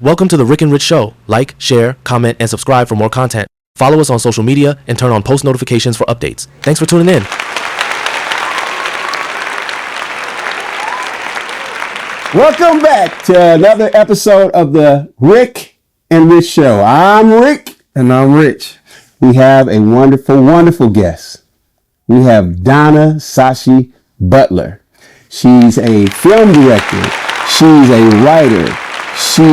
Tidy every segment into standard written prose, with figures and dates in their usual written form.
Welcome to the Rick and Rich Show. Like, share, comment, and subscribe for more content. Follow us on social media and turn on post notifications for updates. Thanks for tuning in. Welcome back to another episode of the Rick and Rich Show. I'm Rick. And I'm Rich. We have a wonderful, wonderful guest. We have Donna Sachi Butler. She's a film director. She's a writer. She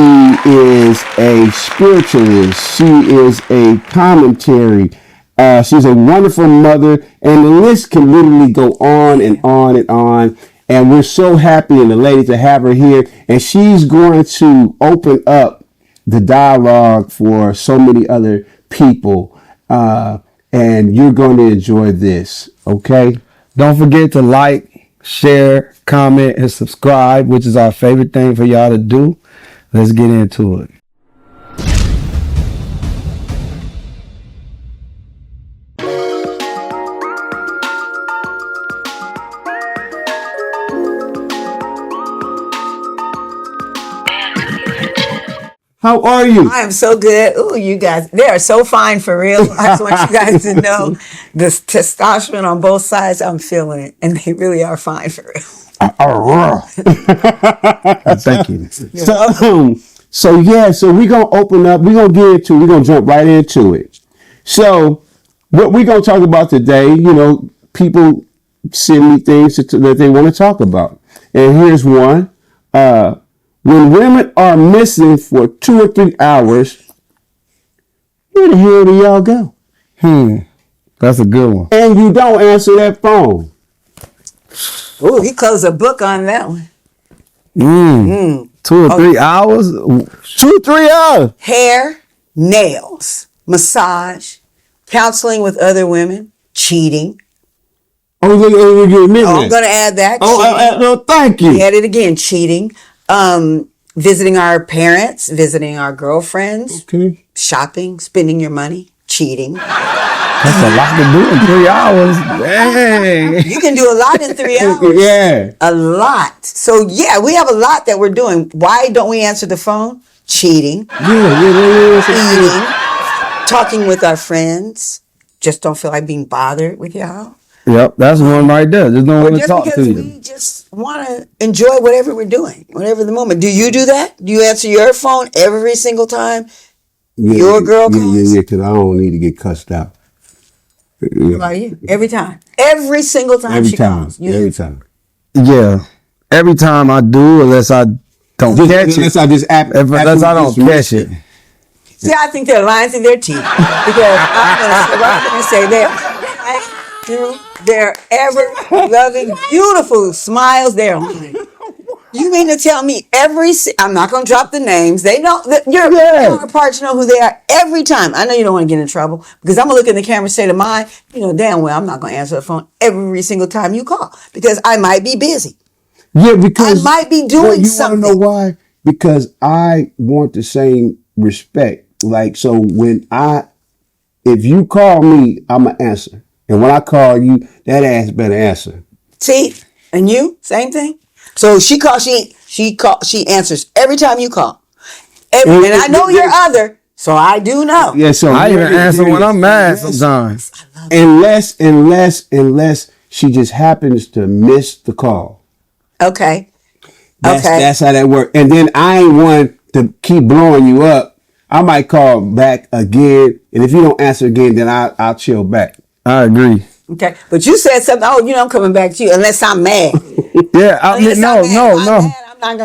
is a spiritualist. She is a commentary. She's a wonderful mother. And the list can literally go on and on and on. And we're so happy and elated to have her here. And she's going to open up the dialogue for so many other people. And you're going to enjoy this, okay? Don't forget to like, share, comment, and subscribe, which is our favorite thing for y'all to do. Let's get into it. How are you? I am so good. Ooh, you guys, they are so fine for real. I just want you guys to know this testosterone on both sides, I'm feeling it. And they really are fine for real. Thank you. So we're going to open up. We're going to we're going to jump right into it. So what we're going to talk about today, people send me things that they want to talk about. And here's one. When women are missing for 2 or 3 hours, where the hell do y'all go? That's a good one. And you don't answer that phone. Ooh, he closed a book on that one. 2 or 3 hours? 2, 3 hours. Hair, nails, massage, counseling with other women, cheating. Oh, you're admitting Oh, that. I'm going to add that. No, thank you. Add it again, cheating. Visiting our parents, visiting our girlfriends, Okay. shopping, spending your money, cheating. That's a lot to do in 3 hours. Dang. You can do a lot in 3 hours. Yeah. A lot. So, yeah, we have a lot that we're doing. Why don't we answer the phone? Cheating. Yeah. Eating. Talking with our friends. Just don't feel like being bothered with y'all. Yep, that's one right there. Just don't Or want to just talk to because you. we just want to enjoy whatever we're doing, whatever the moment. Do you do that? Do you answer your phone every single time your girl calls? Yeah, because I don't need to get cussed out. What about you? Every time. Every single time she calls. Every time. Yeah. Every time I do, unless I don't catch it. Unless I just Unless I don't catch it. See, I think they're lying through their teeth. Because I'm going to say they're lying through their ever-loving, beautiful smiles. They're lying. You mean to tell me I'm not going to drop the names. They know that your parts know who they are every time. I know you don't want to get in trouble because I'm going to look in the camera and say to mine, damn well, I'm not going to answer the phone every single time you call because I might be busy. Yeah, because I might be doing something. You want to know why? Because I want the same respect. Like, so if you call me, I'm going to answer. And when I call you, that ass better answer. See? And you? Same thing? So she calls, she answers every time you call. And I know you're other, so I do know. Yeah, so I even answer when I'm mad sometimes. Unless she just happens to miss the call. Okay. That's how that works. And then I ain't one to keep blowing you up. I might call back again, and if you don't answer again, then I'll chill back. I agree. Okay. But you said something, I'm coming back to you unless I'm mad. Yeah,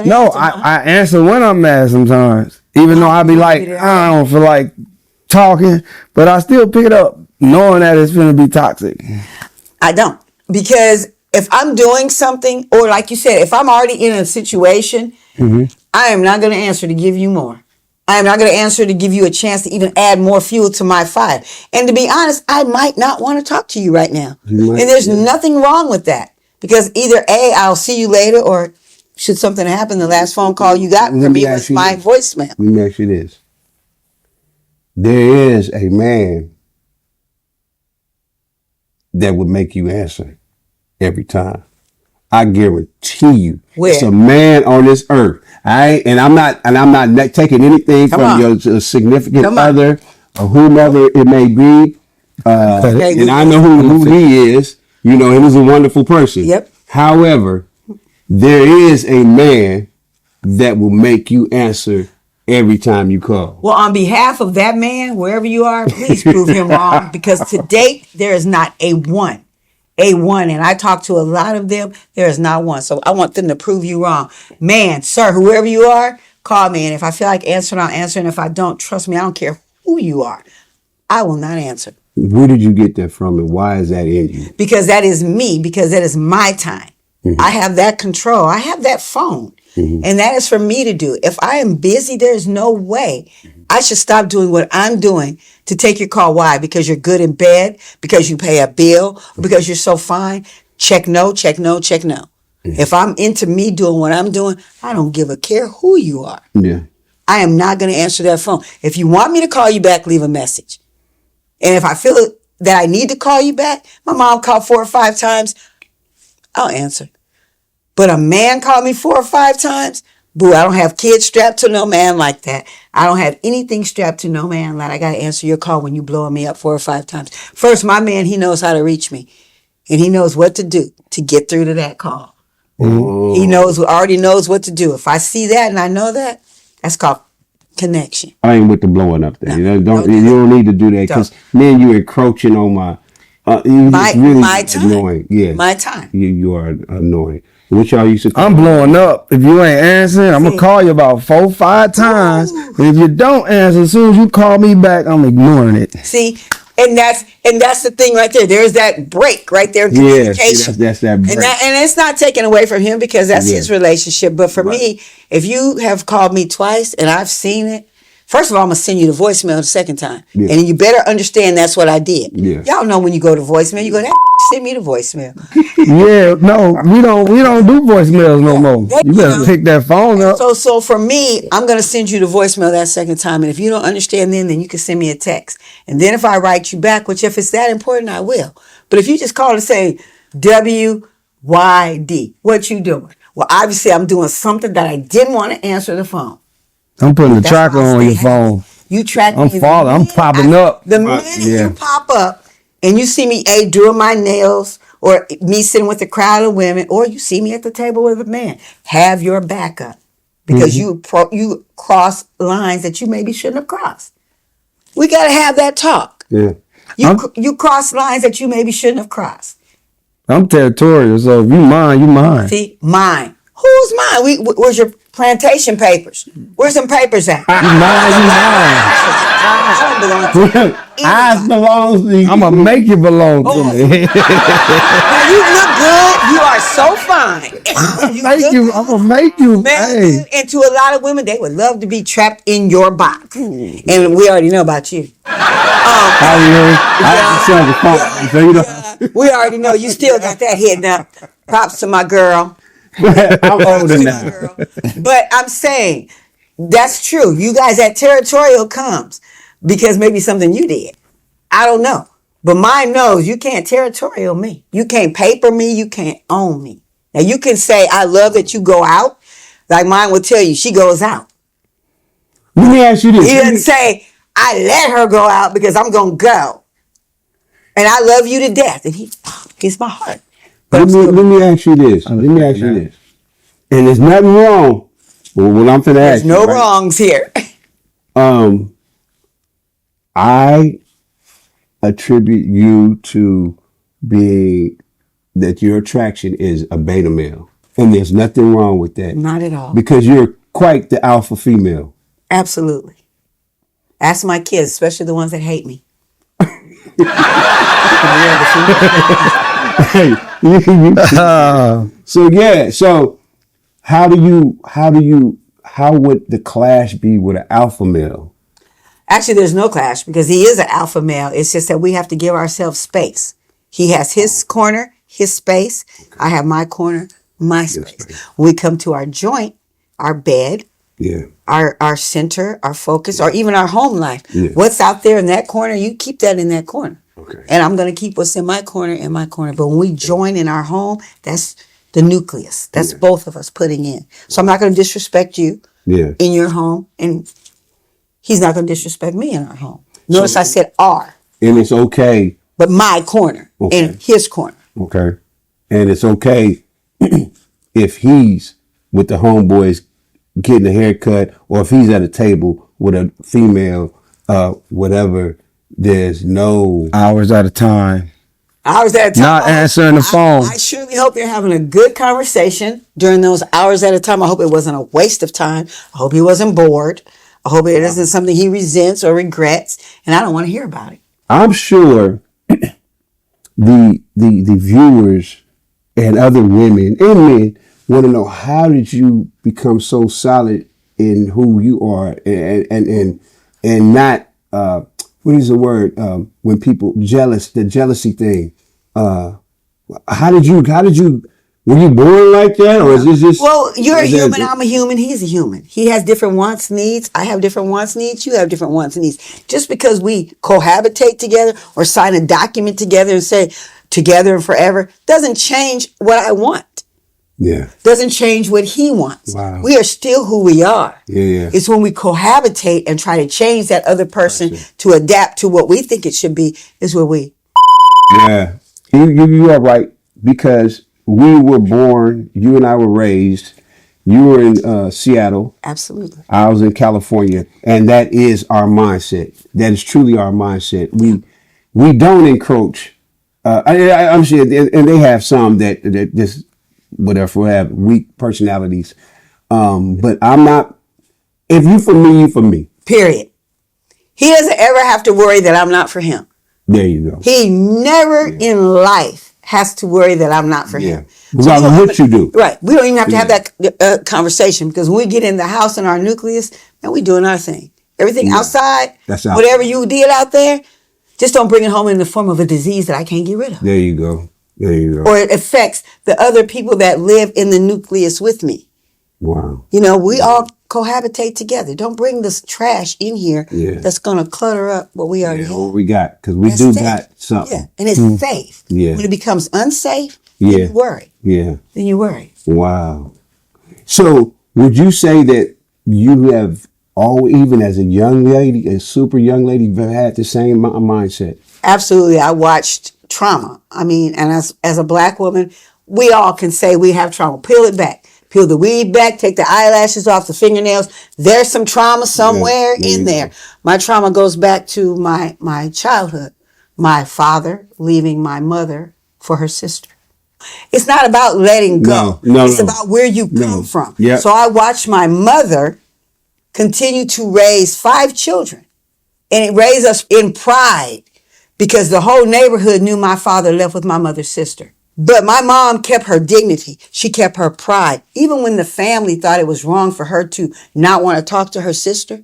No, I answer when I'm mad sometimes. Even though I be like, I don't feel like talking, but I still pick it up knowing that it's going to be toxic. I don't. Because if I'm doing something, or like you said, if I'm already in a situation, I am not going to answer to give you more. I am not going to answer to give you a chance to even add more fuel to my fire. And to be honest, I might not want to talk to you right now. And there's nothing wrong with that. Because either A, I'll see you later, or should something happen, the last phone call you got from me was my voicemail. Let me ask you this. There is a man that would make you answer every time. I guarantee you. Where? It's a man on this earth. I'm not taking anything Come from on. your significant Come on. other or whomever it may be. Okay, And I know who he is. You know, he was a wonderful person. Yep. However, there is a man that will make you answer every time you call. Well, on behalf of that man, wherever you are, please prove him wrong, because to date, there is not a one. And I talk to a lot of them, there is not one. So I want them to prove you wrong. Man, sir, whoever you are, call me. And if I feel like answering, I'll answer. And if I don't, trust me, I don't care who you are. I will not answer. Where did you get that from, and why is that in you? Because that is me, because that is my time. I have that control. I have that phone. And that is for me to do. If I am busy, there's no way I should stop doing what I'm doing to take your call. Why? Because you're good in bed, because you pay a bill, because you're so fine. Check no, check no, check no. If I'm into me doing what I'm doing, I don't give a care who you are. Yeah. I am not going to answer that phone. If you want me to call you back, leave a message. And if I feel that I need to call you back, my mom called 4 or 5 times, I'll answer. But a man called me 4 or 5 times, boo, I don't have kids strapped to no man like that. I don't have anything strapped to no man like I got to answer your call when you blowing me up 4 or 5 times. First, my man, he knows how to reach me. And he knows what to do to get through to that call. He already knows what to do. If I see that and I know that, that's called connection. I ain't with the blowing up there. No, you don't don't need to do that, because then you're encroaching on my. It's really my time. annoying. Yeah, My time. You are annoying. What y'all used to call I'm blowing up. If you ain't answering, I'm gonna call you about 4 or 5 times. And if you don't answer, as soon as you call me back, I'm ignoring it. See, and that's the thing right there. There's that break right there in Yeah, communication. that's that break. And it's not taken away from him, because that's his relationship. But for me, if you have called me twice and I've seen it, first of all, I'm going to send you the voicemail the second time. Yeah. And you better understand that's what I did. Yeah. Y'all know when you go to voicemail, you go, that send me the voicemail. Yeah, no, we don't do voicemails no more. You better pick that phone up. So for me, I'm going to send you the voicemail that second time. And if you don't understand then you can send me a text. And then if I write you back, which if it's that important, I will. But if you just call and say, WYD, what you doing? Well, obviously I'm doing something that I didn't want to answer the phone. I'm putting the That's tracker why I on stay your happy. phone. You track I'm me. following. I'm popping up. The minute Yeah. you pop up and you see me doing my nails, or me sitting with a crowd of women, or you see me at the table with a man, have your backup, because you cross lines that you maybe shouldn't have crossed. We got to have that talk. Yeah. You cross lines that you maybe shouldn't have crossed. I'm territorial, so if you mine, you mine. See, mine. Who's mine? Where's your plantation papers? Where's some papers at? You mine. I don't belong to you. I belongs to you. I'm gonna make you belong to me. Now, you look good. You are so fine. Thank you. I'm gonna make you. Man, Hey, and to a lot of women, they would love to be trapped in your box. And we already know about you. We already know you still got that hidden up. Props to my girl. I'm older now. But I'm saying, that's true. You guys at Territorial comes because maybe something you did. I don't know. But mine knows you can't territorial me. You can't paper me. You can't own me. Now you can say, I love that you go out. Like mine will tell you, she goes out. Let me ask you this. He doesn't say, I let her go out because I'm going to go. And I love you to death. And he gets my heart. But Let me ask you this. And there's nothing wrong with what I'm finna there's ask you. no right? wrongs here. I attribute you to being that your attraction is a beta male. And there's nothing wrong with that. Not at all. Because you're quite the alpha female. Absolutely. Ask my kids, especially the ones that hate me. So how would the clash be with an alpha male? Actually, there's no clash because he is an alpha male. It's just that we have to give ourselves space. He has his corner, his space. I have my corner, my space. When we come to our joint, our bed, our center, our focus, or even our home life, what's out there in that corner, you keep that in that corner. Okay. And I'm going to keep what's in my corner. But when we join in our home, that's the nucleus. That's both of us putting in. So I'm not going to disrespect you in your home, and he's not going to disrespect me in our home. Notice I said our. And it's okay. But my corner and his corner. Okay. And it's okay if he's with the homeboys getting a haircut, or if he's at a table with a female, whatever, there's no Hours at a time. Hours at a time. Not answering the phone. I surely hope they're having a good conversation during those hours at a time. I hope it wasn't a waste of time. I hope he wasn't bored. I hope it isn't something he resents or regrets, and I don't want to hear about it. I'm sure the viewers and other women and men want to know, how did you become so solid in who you are, and not what is the word when people the jealousy thing? How did you were you born like that, or is this just? Well, you're a human, I'm a human, he's a human. He has different wants, needs. I have different wants, needs. You have different wants and needs. Just because we cohabitate together or sign a document together and say together and forever doesn't change what I want. Yeah. Doesn't change what he wants. Wow. We are still who we are. Yeah. It's when we cohabitate and try to change that other person to adapt to what we think it should be is where we. Yeah. You are right, because we were born, you and I were raised, you were in Seattle. Absolutely. I was in California, and that is our mindset. That is truly our mindset. We don't encroach. I'm sure, and they have some that just whatever have weak personalities. But I'm not. If you for me, you for me. Period. He doesn't ever have to worry that I'm not for him. There you go. He never in life has to worry that I'm not for him. Regardless of what you do. Right. We don't even have to have that conversation, because when we get in the house in our nucleus, man, we doing our thing. Everything outside, That's outside. whatever you did out there, just don't bring it home in the form of a disease that I can't get rid of. There you go. There you go. Or it affects the other people that live in the nucleus with me. Wow. You know, we all cohabitate together. Don't bring this trash in here that's going to clutter up what we already have. What we got, because we That's do safe. got something. Yeah, and it's safe. Yeah. When it becomes unsafe, then you worry. Yeah. Then you worry. Wow. So would you say that you have even as a young lady, a super young lady, you've had the same mindset? Absolutely. I watched trauma. I mean, and as a black woman, we all can say we have trauma. Peel it back. Peel the weave back, take the eyelashes off, the fingernails. There's some trauma somewhere in there. My trauma goes back to my childhood. My father leaving my mother for her sister. It's not about letting go. It's about where you come from. Yep. So I watched my mother continue to raise 5 children. And it raised us in pride, because the whole neighborhood knew my father left with my mother's sister. But my mom kept her dignity. She kept her pride. Even when the family thought it was wrong for her to not want to talk to her sister,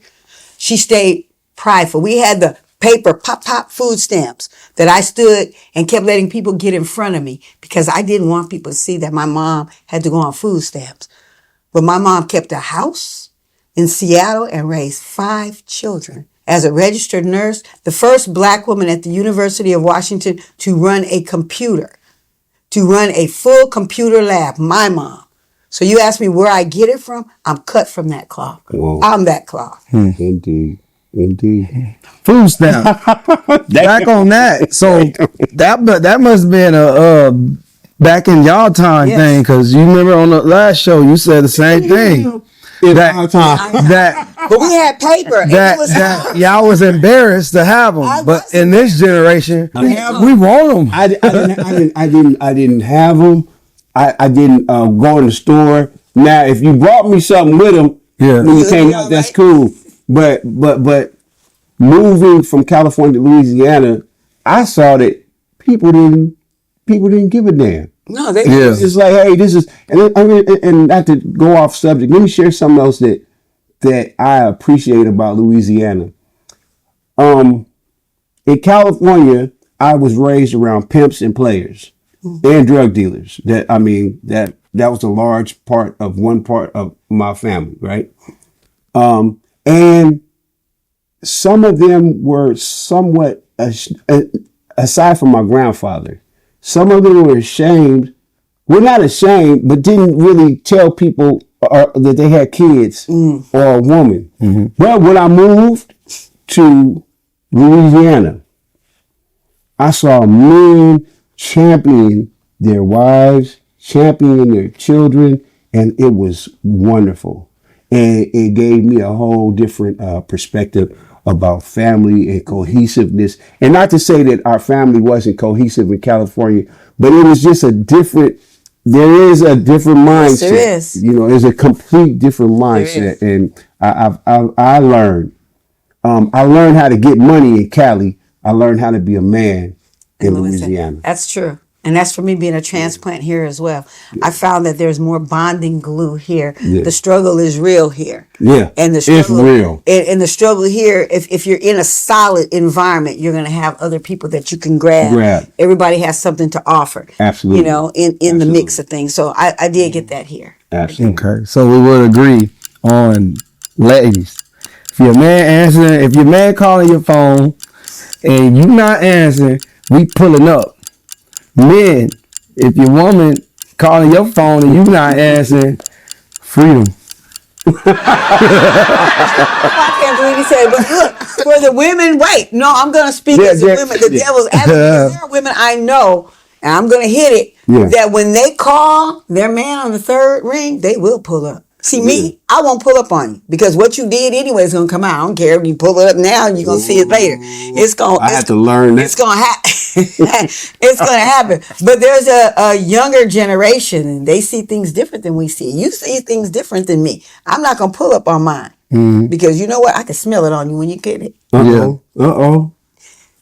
she stayed prideful. We had the paper pop food stamps that I stood and kept letting people get in front of me, because I didn't want people to see that my mom had to go on food stamps. But my mom kept a house in Seattle and raised 5 children. As a registered nurse, the first black woman at the University of Washington to run a computer. To run a full computer lab, my mom. So you ask me where I get it from? I'm cut from that cloth. Whoa. I'm that cloth. Indeed. Food stamp. Back on that. So that must have been a back in y'all time thing, because you remember on the last show you said the same thing. But we had paper. That y'all was embarrassed to have them, but in this generation, we want them. I didn't have them. I didn't go in the store. Now, if you brought me something with them, when you came out, that's cool. But moving from California to Louisiana, I saw that people didn't give a damn. No, they It's like, hey, this is, and not to go off subject, let me share something else that I appreciate about Louisiana. In California, I was raised around pimps and players and drug dealers. That was a large part of my family, right? And some of them were somewhat, aside from my grandfather, some of them were ashamed were not ashamed, but didn't really tell people that they had kids or a woman. But when I moved to Louisiana, I saw men championing their wives, championing their children, and it was wonderful. And it gave me a whole different perspective about family and cohesiveness. And not to say that our family wasn't cohesive in California, but it was just there is a different mindset. Yes, there is. You know, it's a complete different mindset. And I learned how to get money in Cali. I learned how to be a man in Louisiana. That's true. And that's for me being a transplant here as well. I found that there's more bonding glue here. The struggle is real here. And the struggle, it's real. And the struggle here, if you're in a solid environment, you're going to have other people that you can grab. Everybody has something to offer. Absolutely. You know, in the mix of things. So I did get that here. Absolutely. Okay. So we would agree on, ladies, if your man calling your phone and you not answering, we pulling up. Men, if your woman calling your phone and you not answering, freedom. I can't believe he said, but look, for the women, wait. No, I'm going to speak as the women, the devil's advocate. There are women I know, and I'm going to hit it, that when they call their man on the third ring, they will pull up. See, me, I won't pull up on you because what you did anyway is going to come out. I don't care if you pull it up now and you're going to see it later. I have to learn that. It's going to happen. It's going to happen. But there's a younger generation and they see things different than we see. You see things different than me. I'm not going to pull up on mine because you know what? I can smell it on you when you get it. Uh-oh.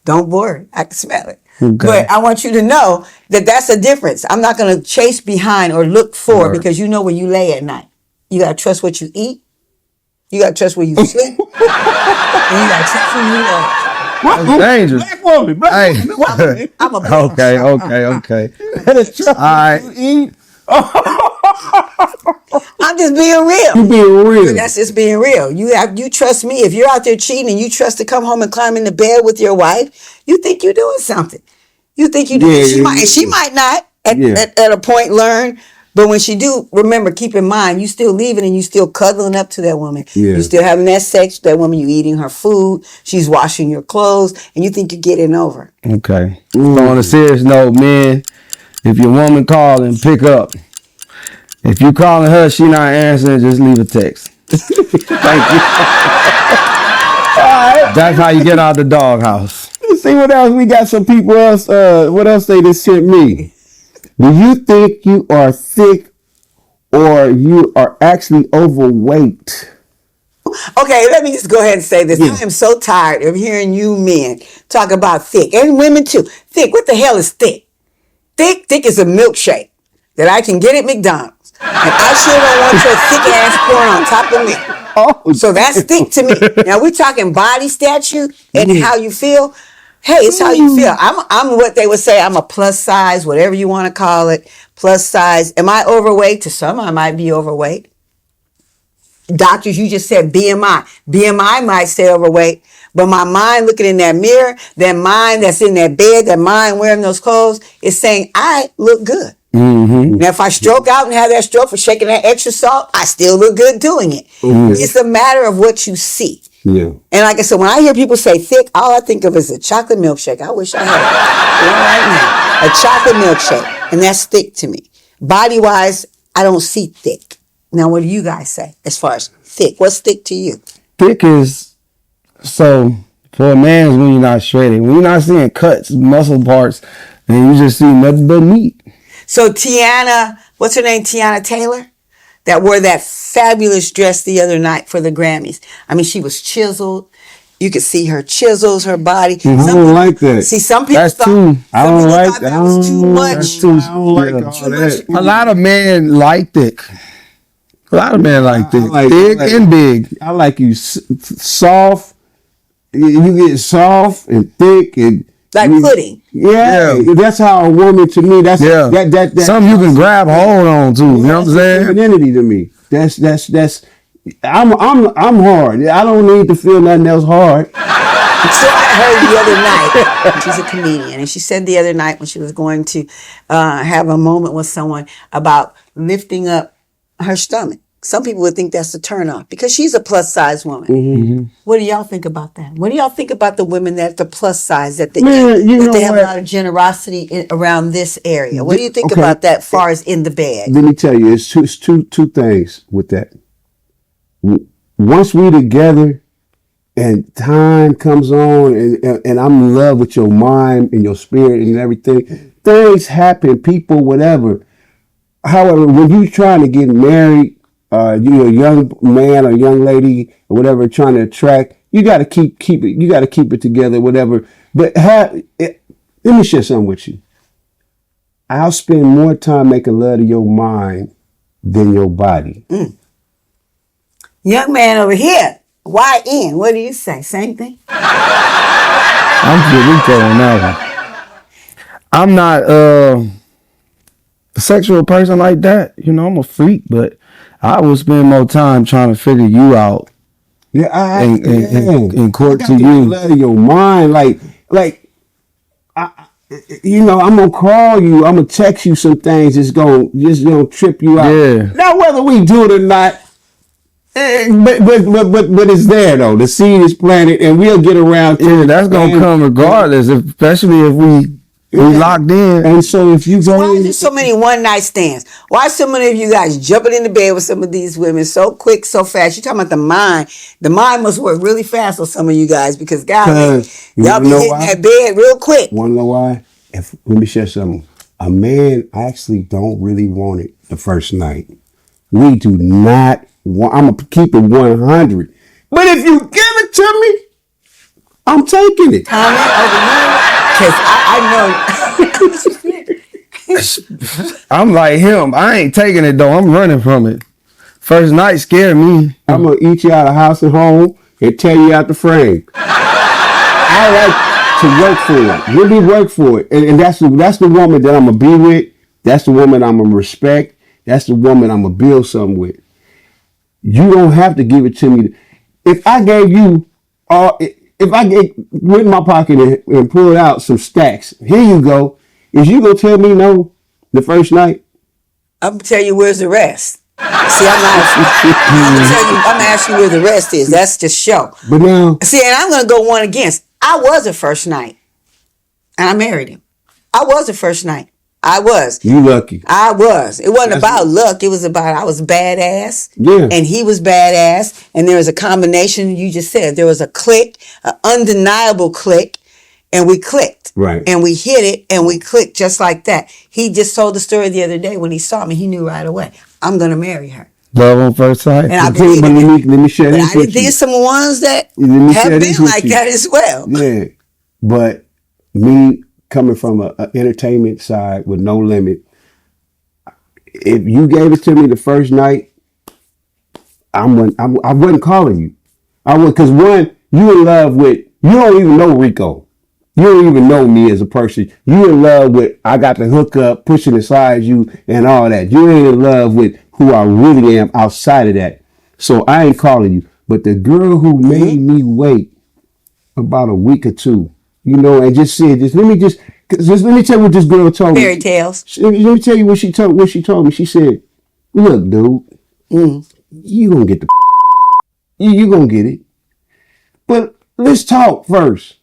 Don't worry. I can smell it. Okay. But I want you to know that that's a difference. I'm not going to chase behind or look for because you know when you lay at night. You got to trust what you eat. You got to trust where you sleep. And you got to trust who you love. That's dangerous. Black woman. I'm a Okay. All right. I'm just being real. You being real. That's just being real. You trust me. If you're out there cheating and you trust to come home and climb into bed with your wife, you think you're doing something. You think you do. She might not at a point learn. But when she do, remember, keep in mind, you still leaving and you still cuddling up to that woman. You still having that sex with that woman. You eating her food. She's washing your clothes. And you think you're getting over. Okay. So on a serious note, men, if your woman calling, pick up. If you calling her, she not answering, just leave a text. Thank you. All right. That's how you get out the doghouse. Let's see what else. We got some people else. What else they just sent me? Do you think you are thick or you are actually overweight? Okay, let me just go ahead and say this. I am so tired of hearing you men talk about thick, and women too. Thick, what the hell is thick? Thick is a milkshake that I can get at McDonald's. And I sure don't want your thick ass pouring on top of me. So that's thick to me. Now we're talking body stature and how you feel. Hey, it's how you feel. I'm what they would say. I'm a plus size, whatever you want to call it. Plus size. Am I overweight? To some, I might be overweight. Doctors, you just said BMI. BMI might say overweight, but my mind looking in that mirror, that mind that's in that bed, that mind wearing those clothes is saying I look good. Now, if I stroke out and have that stroke for shaking that extra salt, I still look good doing it. It's a matter of what you see. And like I said, when I hear people say thick, all I think of is a chocolate milkshake. I wish I had one right now. A chocolate milkshake. And that's thick to me. Body-wise, I don't see thick. Now, what do you guys say as far as thick? What's thick to you? Thick is, so for a man, is when you're not shredded. When you're not seeing cuts, muscle parts, and you just see nothing but meat. So Tiana, what's her name? Tiana Taylor? That wore that fabulous dress the other night for the Grammys. I mean, she was chiseled. You could see her chisels, her body. I don't like that. See, some people That's too. I don't like that. Was too much. That's too. I don't like all that. A lot of men like thick. A lot of men like thick. Thick and big. I like you soft. You get soft and thick and like pudding. Yeah, that's how a woman to me. That's that. Something you can grab hold on to. You know what I'm saying? Femininity to me. That's. I'm hard. I don't need to feel nothing else hard. So heard the other night. She's a comedian, and she said the other night when she was going to have a moment with someone about lifting up her stomach. Some people would think that's a turn off because she's a plus size woman. Mm-hmm. What do y'all think about that? What do y'all think about the women that are the plus size that they have a lot of generosity around this area? What do you think about that? As far as in the bed, let me tell you, it's two things with that. Once we together, and time comes on, and I'm in love with your mind and your spirit and everything. Things happen, people, whatever. However, when you're trying to get married, you're a young man or young lady or whatever, trying to attract, you got to keep it. You got to keep it together, whatever. But let me share something with you. I'll spend more time making love to your mind than your body. Young man over here, YN, what do you say? Same thing? I'm Rico on that one. I'm not a sexual person like that. You know, I'm a freak, but I will spend more time trying to figure you out. Yeah, and court to you. Love your mind, like, I'm gonna call you. I'm gonna text you some things. Just gonna trip you out. Yeah. Now, whether we do it or not, but it's there though. The seed is planted, and we'll get around to it. Yeah, that's gonna come regardless, especially if we locked in. And so if you go, why is there so many one night stands? Why so many of you guys jumping into bed with some of these women so quick, so fast? You're talking about the mind. The mind must work really fast on some of you guys because guys, y'all be hitting that bed real quick. Wanna know why? Let me share something. A man actually don't really want it the first night. We do not want. I'm gonna keep it 100. But if you give it to me, I'm taking it. Because I know. I'm like him. I ain't taking it though. I'm running from it. First night scared me. I'm gonna eat you out of house and home and tear you out the frame. I like to work for it. Really work for it. And that's the woman that I'm gonna be with. That's the woman I'm gonna respect. That's the woman I'm gonna build something with. You don't have to give it to me. If I gave you if I went in my pocket and pulled out some stacks, here you go. Is you gonna tell me no the first night? I'm gonna tell you where's the rest. See, I'm gonna ask you where the rest is. That's just show. But now, see, and I'm gonna go one against. I was a first night, and I married him. I was a first night. I was. You lucky. I was. It wasn't about luck. It was about I was badass. Yeah. And he was badass. And there was a combination. You just said there was a click, an undeniable click, and we clicked. Right. And we hit it, and we clicked just like that. He just told the story the other day when he saw me. He knew right away. I'm gonna marry her. Love on first sight. And I believe let me share this with you. There's some ones that have been like that as well. Yeah. But me coming from an entertainment side with no limit, if you gave it to me the first night, I wasn't calling you. I would, because one, you in love with, you don't even know Rico. You don't even know me as a person. You in love with, I got to hook up, pushing aside you and all that. You ain't in love with who I really am outside of that. So I ain't calling you. But the girl who made me wait about a week or two, and just said, let me tell you what this girl told me. Fairy tales. Let me tell you what she told me. She said, look, dude, you gonna get the you gonna get it. But let's talk first.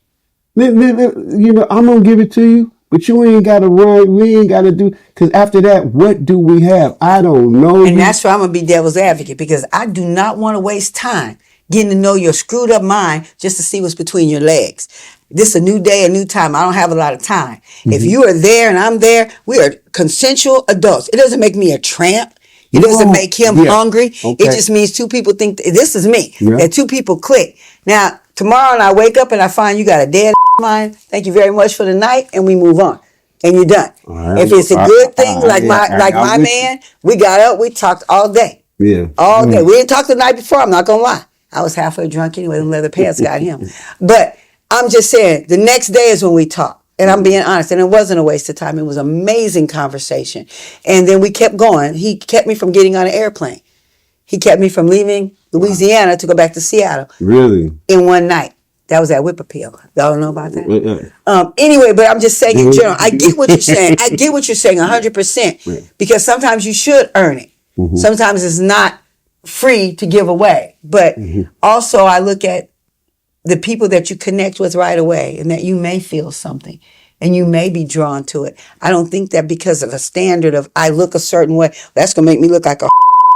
I'm gonna give it to you, but you ain't gotta run. We ain't gotta do, because after that, what do we have? I don't know. And that's why I'm gonna be devil's advocate, because I do not want to waste time getting to know your screwed up mind just to see what's between your legs. This is a new day, a new time. I don't have a lot of time. If you are there and I'm there, we are consensual adults. It doesn't make me a tramp. It doesn't make him hungry. Okay. It just means two people think this is me. Yeah. That two people click. Now, tomorrow and I wake up and I find you got a dead mind. Thank you very much for the night, and we move on. And you're done. Right. If it's a good thing, like my man, we got up, we talked all day. Yeah. All day. We didn't talk the night before, I'm not gonna lie. I was halfway drunk anyway, them leather pants got him. But I'm just saying, the next day is when we talk. And I'm being honest, and it wasn't a waste of time. It was an amazing conversation. And then we kept going. He kept me from getting on an airplane. He kept me from leaving Louisiana to go back to Seattle. Really? In one night. That was that whip appeal. Y'all don't know about that? Anyway, but I'm just saying in general, I get what you're saying. I get what you're saying 100%. Because sometimes you should earn it. Sometimes it's not free to give away. But also I look at the people that you connect with right away and that you may feel something and you may be drawn to it. I don't think that because of a standard of I look a certain way, that's going to make me look like a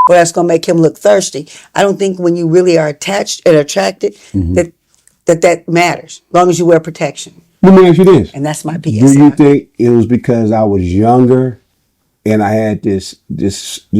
or that's going to make him look thirsty. I don't think when you really are attached and attracted that matters, as long as you wear protection. Let me ask you this. And that's my PS. Do you think it was because I was younger and I had this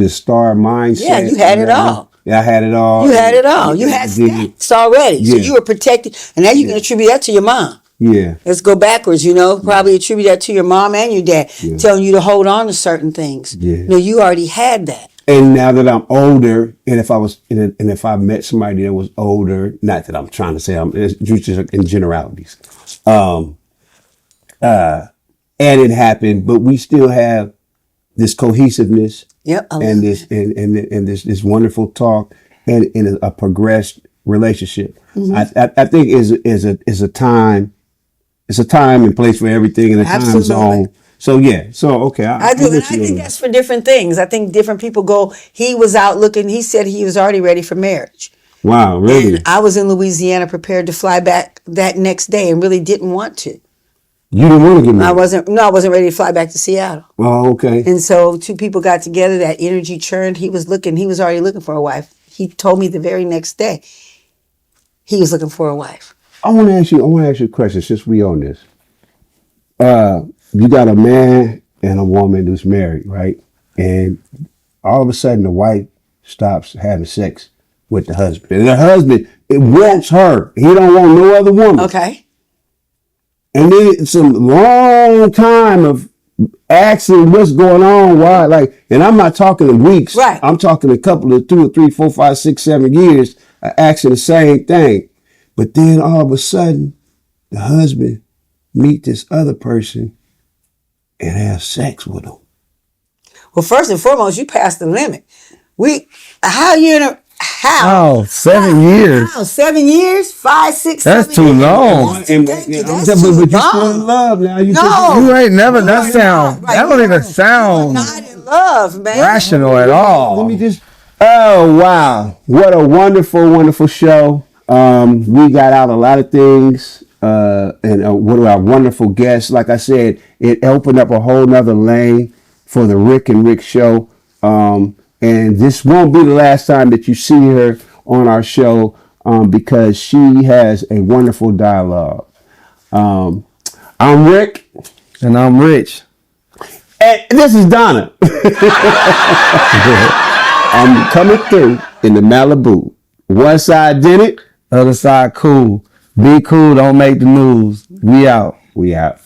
star mindset? Yeah, you had it all. Yeah, I had it all. You had it all. You had stats already. So you were protected. And now you can attribute that to your mom. Yeah. Let's go backwards, probably attribute that to your mom and your dad, telling you to hold on to certain things. Yeah. No, you already had that. And now that I'm older, and if I met somebody that was older, not that I'm trying to say it's just in generalities, and it happened, but we still have this cohesiveness, and this wonderful talk, and a progressed relationship. I think is a time, it's a time and place for everything, and a time zone. So okay. I do, and I think that's for different things. I think different people go. He was out looking. He said he was already ready for marriage. Wow, really? And I was in Louisiana, prepared to fly back that next day, and really didn't want to. You didn't want to get married? I wasn't ready to fly back to Seattle. Oh, okay. And so two people got together. That energy churned. He was already looking for a wife. He told me the very next day he was looking for a wife. I want to ask you a question since we on this. You got a man and a woman who's married, right? And all of a sudden the wife stops having sex with the husband. And the husband, it wants her. He don't want no other woman. Okay. And then it's a long time of asking what's going on, why, and I'm not talking in weeks. Right. I'm talking a couple of 2 or 3, 4, 5, 6, 7 years asking the same thing. But then all of a sudden, the husband meet this other person and have sex with them. Well, first and foremost, you passed the limit. How? 7 years. How? 7 years? 5, 6, That's 7 too years? long. That's too But you long. still in love now. You ain't never. That sound. Right. That don't even sound Not in love, man. rational at all. Let me just. Oh wow! What a wonderful, wonderful show. We got out a lot of things, and what our wonderful guests. Like I said, it opened up a whole nother lane for the Rick and Rick show. And this won't be the last time that you see her on our show, because she has a wonderful dialogue. I'm Rick. And I'm Rich. And this is Donna. I'm coming through in the Malibu. One side did it. Other side cool. Be cool. Don't make the news. We out. We out.